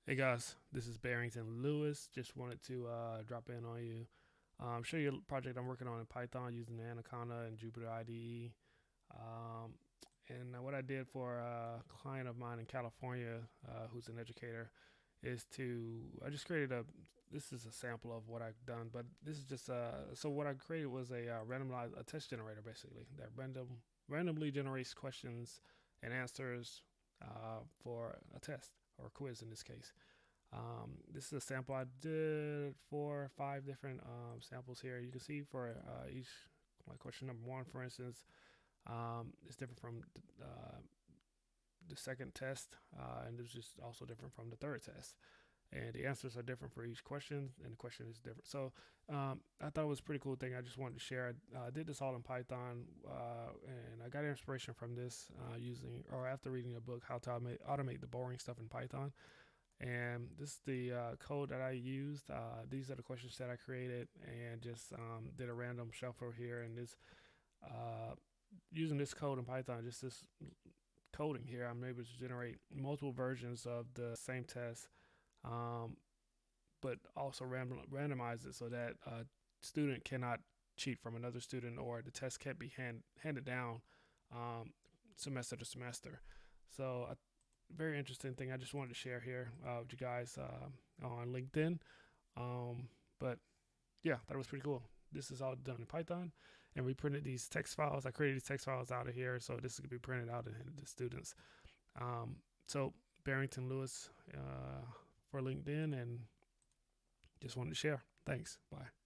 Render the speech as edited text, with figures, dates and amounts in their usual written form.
Hey guys, this is Barrington Lewis. Just wanted to drop in on you. Show you a project I'm working on in Python using Anaconda and Jupyter IDE. Um, and what I did for a client of mine in California, who's an educator, is I just created this is a sample of what I've done, but this is just, so what I created was a test generator basically that randomly generates questions and answers for a test or a quiz in this case. This is a sample I did 4 or 5 different samples here. You can see for each, like question number one, for instance, is different from the second test, and it's just also different from the third test. And the answers are different for each question, and the question is different. So I thought it was a pretty cool thing. I just wanted to share. I did this all in Python, and I got inspiration from this after reading a book, How to Automate the Boring Stuff in Python. And this is the code that I used. These are the questions that I created, and just did a random shuffle here. And this uh, using this code in Python, just this coding here, I'm able to generate multiple versions of the same test, um, but also randomize it so that a student cannot cheat from another student, or the test can't be handed down um, semester to semester. So very interesting thing I just wanted to share here with you guys on LinkedIn. But yeah, that was pretty cool. This is all done in Python, and we printed these text files. I created these text files out of here, so this is gonna be printed out to the students. Um, so Barrington Lewis for LinkedIn, and just wanted to share. Thanks. Bye.